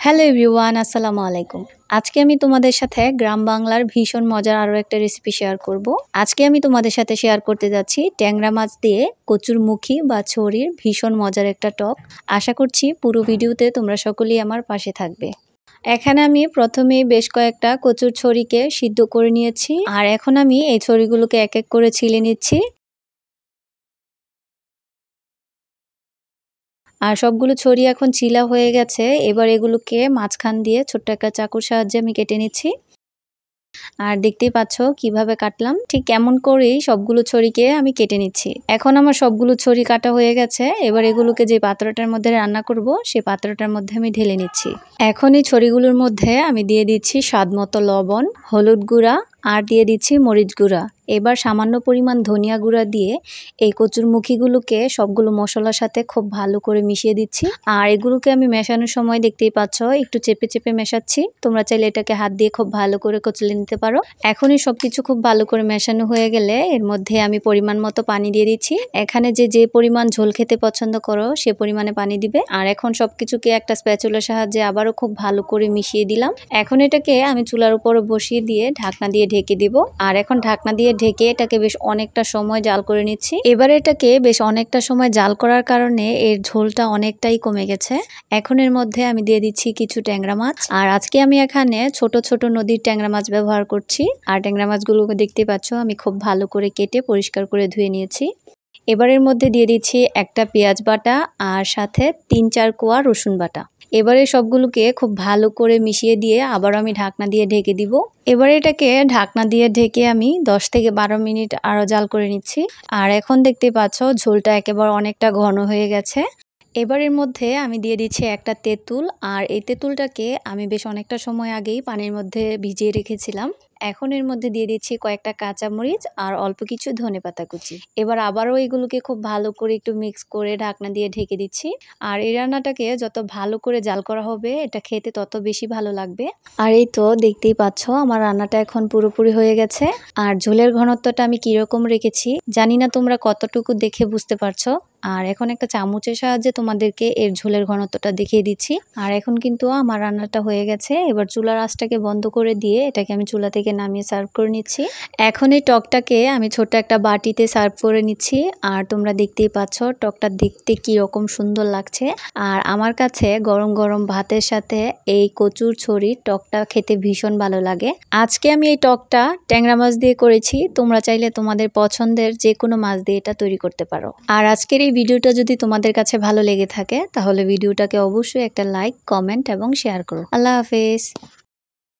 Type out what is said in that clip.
Hello everyone, আসসালামু আলাইকুম। আজকে আমি তোমাদের সাথে গ্রাম বাংলার ভীষণ মজার আরও একটা রেসিপি শেয়ার করব। আজকে আমি তোমাদের সাথে শেয়ার করতে যাচ্ছি ট্যাংরা মাছ দিয়ে কচুরমুখী বা ছড়ির ভীষণ মজার একটা টক। আশা করছি পুরো ভিডিওতে তোমরা সকলেই আমার পাশে থাকবে। এখানে আমি প্রথমেই বেশ কয়েকটা কচুর ছড়িকে সিদ্ধ করে নিয়েছি, আর এখন আমি এই ছড়িগুলোকে এক এক করে ছিলে নিচ্ছি। আর সবগুলো ছড়ি এখন চিলা হয়ে গেছে। এবার এগুলোকে মাঝখান দিয়ে ছোট্ট একটা চাকুর সাহায্যে আমি কেটে নিচ্ছি। আর দেখতেই পাচ্ছ কিভাবে কাটলাম, ঠিক কেমন করেই সবগুলো ছড়িকে আমি কেটে নিচ্ছি। এখন আমার সবগুলো ছড়ি কাটা হয়ে গেছে। এবার এগুলোকে যে পাত্রটার মধ্যে রান্না করব সেই পাত্রটার মধ্যে আমি ঢেলে নিচ্ছি। এখন এই ছড়িগুলোর মধ্যে আমি দিয়ে দিচ্ছি স্বাদমতো লবণ, হলুদ গুঁড়া আর দিয়ে দিচ্ছি মরিচ গুঁড়া। এবার সামান্য পরিমাণ ধনিয়া গুঁড়া দিয়ে এই কচুরমুখীগুলোকে সবগুলো মশলার সাথে খুব ভালো করে মিশিয়ে দিচ্ছি। আর এগুলোকে আমি মেশানোর সময় দেখতেই পাচ্ছ একটু চেপে চেপে মেশাচ্ছি। তোমরা চাইলে এটাকে হাত দিয়ে খুব ভালো করে কচলে নিতে পারো। এখনই সবকিছু খুব ভালো করে মেশানো হয়ে গেলে এর মধ্যে আমি পরিমাণ মতো পানি দিয়ে দিচ্ছি। এখানে যে পরিমাণ ঝোল খেতে পছন্দ করো সে পরিমাণে পানি দিবে। আর এখন সবকিছুকে একটা স্প্যাচুলার সাহায্যে আবারও খুব ভালো করে মিশিয়ে দিলাম। এখন এটাকে আমি চুলার উপর বসিয়ে দিয়ে ঢাকনা দিয়ে ঢেকে দিব। আর এখন ঢাকনা দিয়ে ঢেকে এটাকে বেশ অনেকটা সময় জাল করে নিচ্ছি। এবার এটাকে বেশ অনেকটা সময় জাল করার কারণে এর ঝোলটা অনেকটাই কমে গেছে। এখন এর মধ্যে আমি দিয়ে দিচ্ছি কিছু ট্যাংরা মাছ। আর আজকে আমি এখানে ছোট ছোট নদীর ট্যাংরা মাছ ব্যবহার করছি। আর ট্যাংরা মাছগুলোকে দেখতে পাচ্ছ আমি খুব ভালো করে কেটে পরিষ্কার করে ধুয়ে নিয়েছি। এবারের মধ্যে দিয়ে দিচ্ছি একটা পেঁয়াজ বাটা আর সাথে ৩-৪ কোয়া রসুন বাটা। এবারে সবগুলোকে খুব ভালো করে মিশিয়ে দিয়ে আবার আমি ঢাকনা দিয়ে ঢেকে দিব। এবারে এটাকে ঢাকনা দিয়ে ঢেকে আমি 10 থেকে 12 মিনিট আরও জাল করে নিচ্ছি। আর এখন দেখতে পাচ্ছ ঝোলটা একেবারে অনেকটা ঘন হয়ে গেছে। এবারের মধ্যে আমি দিয়ে দিচ্ছি একটা তেঁতুল। আর এই তেঁতুলটাকে আমি বেশ অনেকটা সময় আগেই পানির মধ্যে ভিজিয়ে রেখেছিলাম। এখন এর মধ্যে দিয়ে দিচ্ছি কয়েকটা কাঁচামরিচ আর অল্প কিছু ধনেপাতা কুচি। এবার আবারও এগুলোকে খুব ভালো করে একটু মিক্স করে ঢাকনা দিয়ে ঢেকে দিচ্ছি। আর এই রান্নাটাকে যত ভালো করে জাল করা হবে এটা খেতে তত বেশি ভালো লাগবে। আর এই তো দেখতেই পাচ্ছ আমার রান্নাটা এখন পুরোপুরি হয়ে গেছে। আর ঝোলের ঘনত্বটা আমি কিরকম রেখেছি জানি না তোমরা কতটুকু দেখে বুঝতে পারছো। আর এখন একটা চামচের সাহায্যে তোমাদেরকে এর ঝোলের ঘনত্বটা দেখিয়ে দিচ্ছি। আর এখন কিন্তু আমার রান্নাটা হয়ে গেছে। এবার চুলার আঁচটাকে বন্ধ করে দিয়ে এটাকে আমি চুলা থেকে নামিয়ে সার্ভ করে নিচ্ছি। এখন এই টকটাকে আমি ছোট একটা বাটিতে সার্ভ করে নিচ্ছি। আর তোমরা দেখতেই পাচ্ছ টকটা দেখতে কি রকম সুন্দর লাগছে। আর আমার কাছে গরম গরম ভাতের সাথে এই কচুর ছড়ির টকটা খেতে ভীষণ ভালো লাগে। আজকে আমি এই টকটা ট্যাংরা মাছ দিয়ে করেছি। তোমরা চাইলে তোমাদের পছন্দের যে কোনো মাছ দিয়ে এটা তৈরি করতে পারো। আর আজকের এই ভিডিওটা যদি তোমাদের কাছে ভালো লেগে থাকে তাহলে ভিডিওটাকে অবশ্যই একটা লাইক, কমেন্ট এবং শেয়ার করো। আল্লাহ হাফেজ।